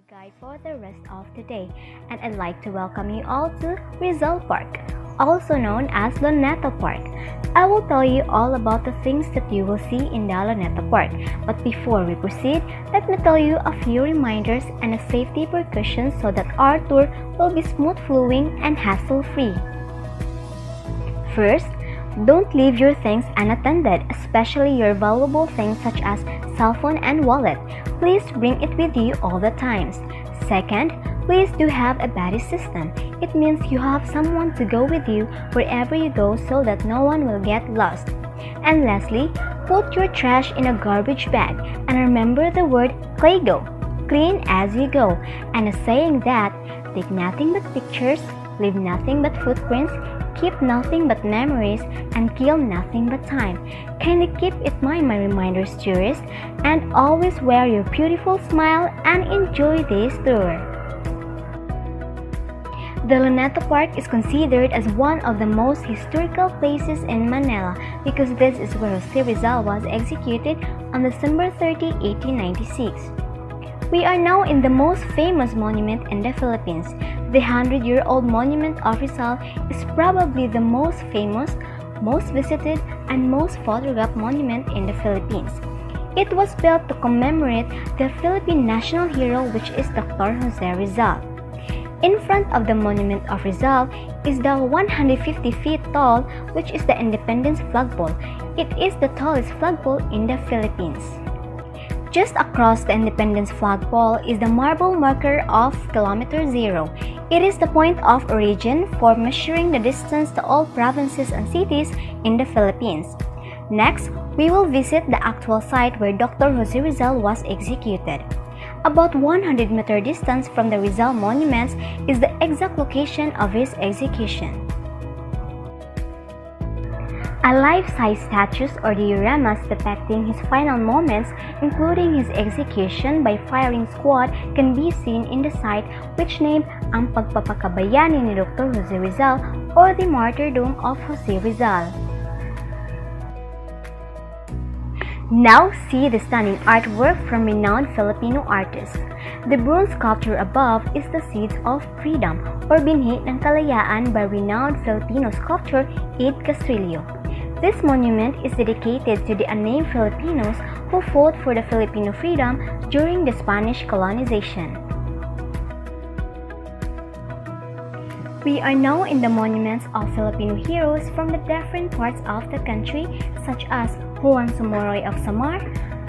guide for the rest of the day, and I'd like to welcome you all to Rizal Park, also known as Luneta Park. I will tell you all about the things that you will see in the Luneta Park, but before we proceed, let me tell you a few reminders and a safety precautions so that our tour will be smooth flowing and hassle-free. First, don't leave your things unattended, especially your valuable things such as cell phone and wallet. Please bring it with you all the times. Second, please do have a buddy system. It means you have someone to go with you wherever you go so that no one will get lost. And lastly, put your trash in a garbage bag and remember the word CLAYGO, clean as you go, and a saying that take nothing but pictures, leave nothing but footprints, keep nothing but memories, and kill nothing but time. Kindly keep in mind my reminders, tourists, and always wear your beautiful smile and enjoy this tour. The Luneta Park is considered as one of the most historical places in Manila because this is where Jose Rizal was executed on December 30, 1896. We are now in the most famous monument in the Philippines. The 100-year-old monument of Rizal is probably the most famous, most visited, and most photographed monument in the Philippines. It was built to commemorate the Philippine national hero, which is Dr. Jose Rizal. In front of the monument of Rizal is the 150 feet tall, which is the Independence flagpole. It is the tallest flagpole in the Philippines. Just across the Independence flagpole is the marble marker of Kilometer Zero. It is the point of origin for measuring the distance to all provinces and cities in the Philippines. Next, we will visit the actual site where Dr. Jose Rizal was executed. About 100-meter distance from the Rizal monuments is the exact location of his execution. A life-size statues or dioramas depicting his final moments, including his execution by firing squad, can be seen in the site, which named Ang Pagpapakabayani ni Dr. Jose Rizal or the Martyrdom of Jose Rizal. Now see the stunning artwork from renowned Filipino artists. The bronze sculpture above is the Seeds of Freedom or Binhi ng Kalayaan by renowned Filipino sculptor Ed Castrillo. This monument is dedicated to the unnamed Filipinos who fought for the Filipino freedom during the Spanish colonization. We are now in the monuments of Filipino heroes from the different parts of the country, such as Juan Sumoroy of Samar,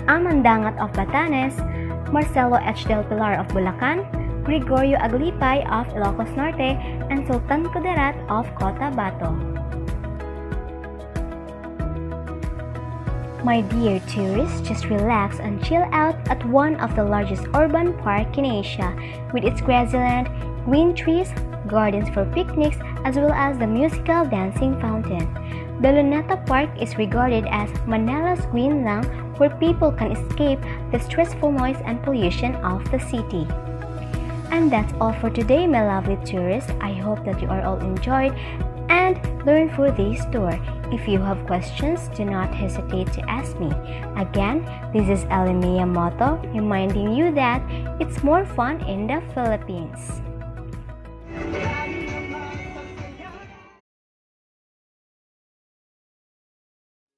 Amandangat of Batanes, Marcelo H. del Pilar of Bulacan, Gregorio Aglipay of Ilocos Norte, and Sultan Kudarat of Cotabato. My dear tourists, just relax and chill out at one of the largest urban parks in Asia, with its grassland, green trees, gardens for picnics, as well as the musical dancing fountain. The Luneta Park is regarded as Manila's green lung, where people can escape the stressful noise and pollution of the city. And that's all for today, my lovely tourists. I hope that you are all enjoyed and learned through this tour. If you have questions, do not hesitate to ask me. Again, this is Elimia Moto reminding you that it's more fun in the Philippines.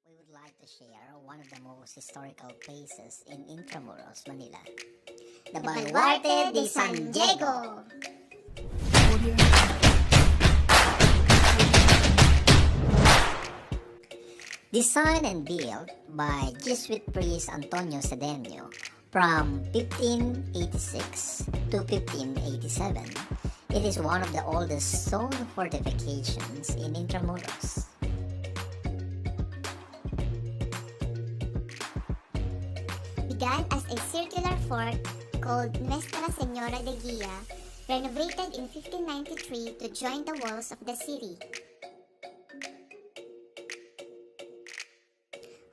We would like to share one of the most historical places in Intramuros, Manila, the Baluarte de San Diego. Designed and built by Jesuit priest Antonio Cedeño from 1586 to 1587, it is one of the oldest stone fortifications in Intramuros. Began as a circular fort called Nuestra Señora de Guia, renovated in 1593 to join the walls of the city.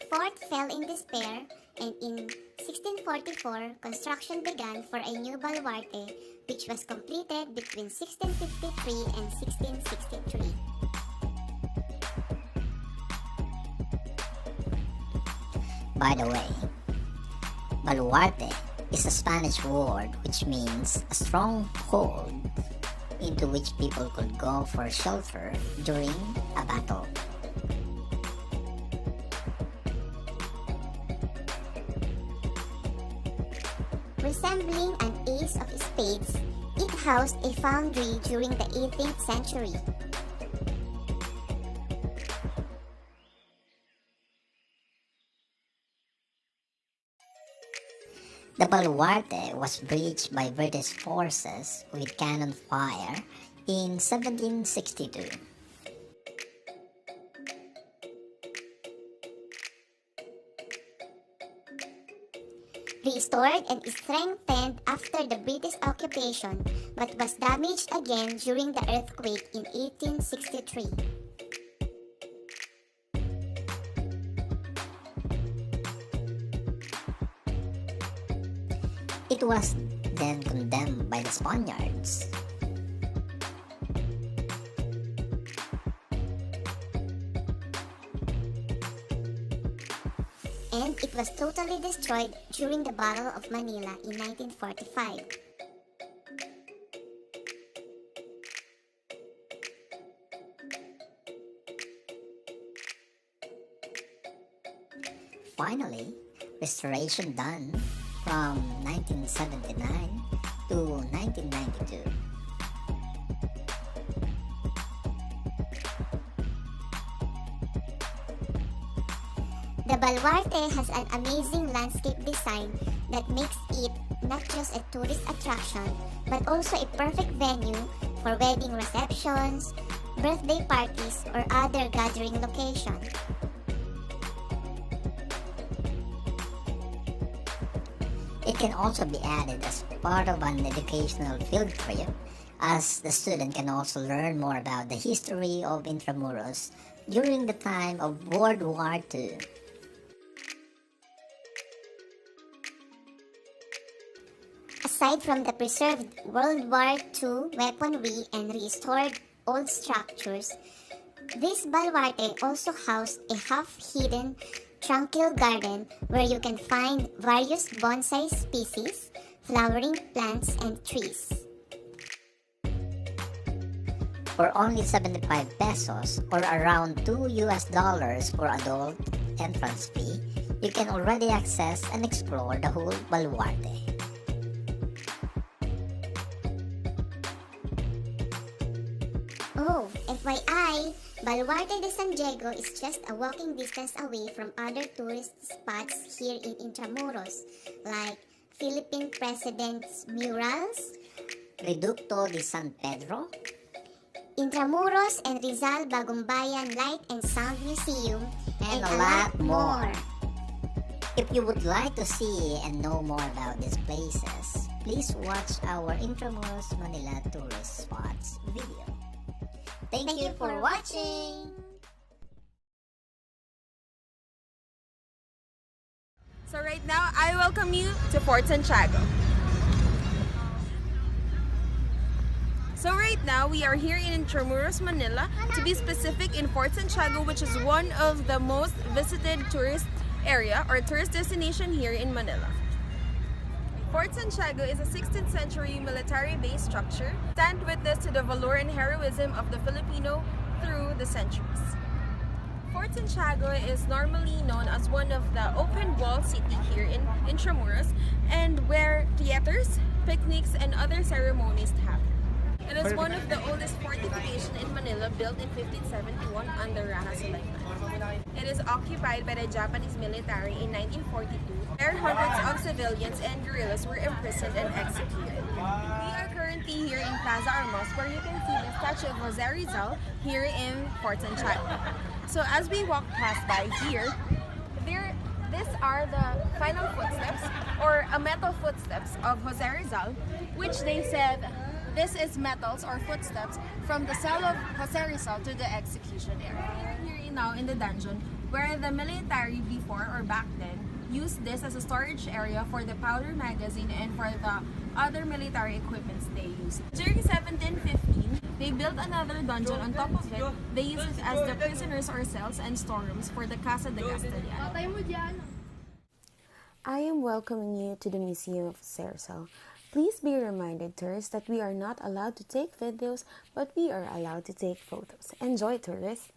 Fort fell in despair, and in 1644, construction began for a new baluarte, which was completed between 1653 and 1663. By the way, baluarte is a Spanish word which means a stronghold into which people could go for shelter during a battle. Resembling an ace of spades, it housed a foundry during the 18th century. The baluarte was breached by British forces with cannon fire in 1762. Restored and strengthened after the British occupation, but was damaged again during the earthquake in 1863. It was then condemned by the Spaniards. And it was totally destroyed during the Battle of Manila in 1945. Finally, restoration done from 1979 to 1992. The baluarte has an amazing landscape design that makes it not just a tourist attraction, but also a perfect venue for wedding receptions, birthday parties, or other gathering locations. It can also be added as part of an educational field trip, as the student can also learn more about the history of Intramuros during the time of World War II. Aside from the preserved World War II weaponry and restored old structures, this baluarte also housed a half-hidden tranquil garden where you can find various bonsai species, flowering plants, and trees. For only 75 pesos or around $2 for adult entrance fee, you can already access and explore the whole baluarte. Oh, FYI, Baluarte de San Diego is just a walking distance away from other tourist spots here in Intramuros, like Philippine President's murals, Reducto de San Pedro, Intramuros and Rizal Bagumbayan Light and Sound Museum, and a lot more. If you would like to see and know more about these places, please watch our Intramuros Manila Tourist Spots video. Thank you for watching! So right now, I welcome you to Fort Santiago. So right now, we are here in Intramuros, Manila, to be specific in Fort Santiago, which is one of the most visited tourist area or tourist destination here in Manila. Fort Santiago is a 16th century military-based structure, stand witness to the valor and heroism of the Filipino through the centuries. Fort Santiago is normally known as one of the open wall city here in Intramuros, and where theaters, picnics, and other ceremonies happen. It is one of the oldest fortifications in Manila, built in 1571 under Raja Sulaiman. It is occupied by the Japanese military in 1942, where hundreds of civilians and guerrillas were imprisoned and executed. We are currently here in Plaza Armas, where you can see the statue of Jose Rizal here in Fort Santiago. So as we walk past by here, these are the final footsteps, or a metal footsteps of Jose Rizal, which they said this is metals or footsteps from the cell of Jose Rizal to the execution area. We are here now in the dungeon, where the military before or back then used this as a storage area for the powder magazine and for the other military equipments they used. During 1715, they built another dungeon on top of it. They used it as the prisoners or cells and storerooms for the Casa de Castellano. I am welcoming you to the Museum of Cersei. Please be reminded, tourists, that we are not allowed to take videos, but we are allowed to take photos. Enjoy, tourists!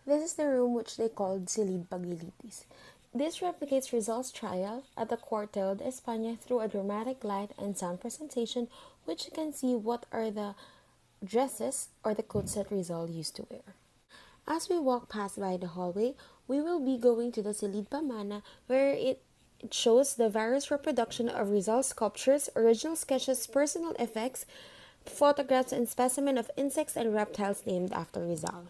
This is the room which they called Silid Pagilitis. This replicates Rizal's trial at the Cuartel de España through a dramatic light and sound presentation, which you can see what are the dresses or the coats that Rizal used to wear. As we walk past by the hallway, we will be going to the Silid Pamana, where it shows the various reproduction of Rizal's sculptures, original sketches, personal effects, photographs, and specimen of insects and reptiles named after Rizal.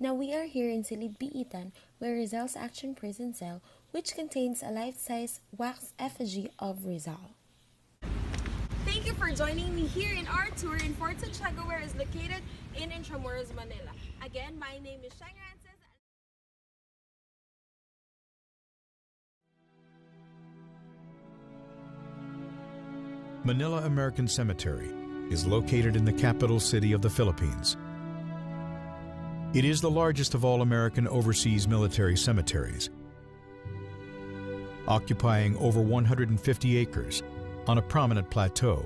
Now we are here in Silid Biitan, where Rizal's action prison cell, which contains a life-size wax effigy of Rizal. Thank you for joining me here in our tour in Fort Santiago, where is located in Intramuros, Manila. Again, my name is Shang Rances. Manila American Cemetery is located in the capital city of the Philippines. It is the largest of all American overseas military cemeteries, occupying over 150 acres on a prominent plateau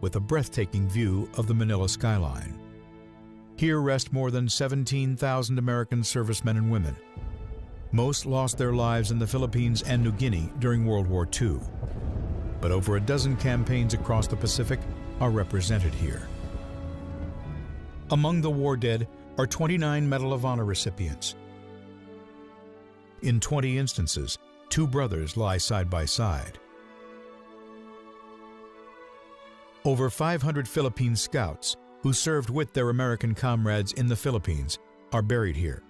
with a breathtaking view of the Manila skyline. Here rest more than 17,000 American servicemen and women. Most lost their lives in the Philippines and New Guinea during World War II, but over a dozen campaigns across the Pacific are represented here. Among the war dead are 29 Medal of Honor recipients. In 20 instances, two brothers lie side by side. Over 500 Philippine scouts who served with their American comrades in the Philippines are buried here.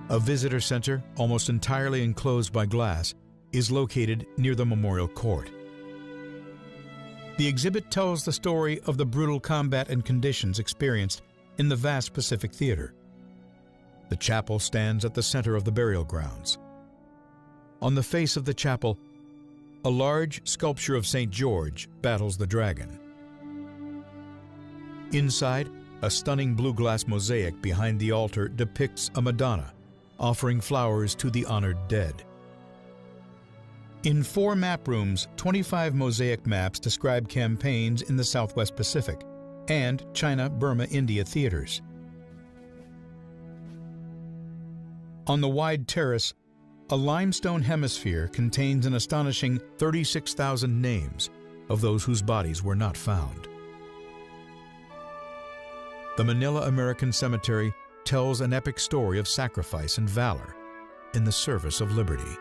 A visitor center, almost entirely enclosed by glass, is located near the Memorial Court. The exhibit tells the story of the brutal combat and conditions experienced in the vast Pacific Theater. The chapel stands at the center of the burial grounds. On the face of the chapel, a large sculpture of St. George battles the dragon. Inside, a stunning blue glass mosaic behind the altar depicts a Madonna offering flowers to the honored dead. In 4 map rooms, 25 mosaic maps describe campaigns in the Southwest Pacific and China, Burma, India theaters. On the wide terrace, a limestone hemisphere contains an astonishing 36,000 names of those whose bodies were not found. The Manila American Cemetery tells an epic story of sacrifice and valor in the service of liberty.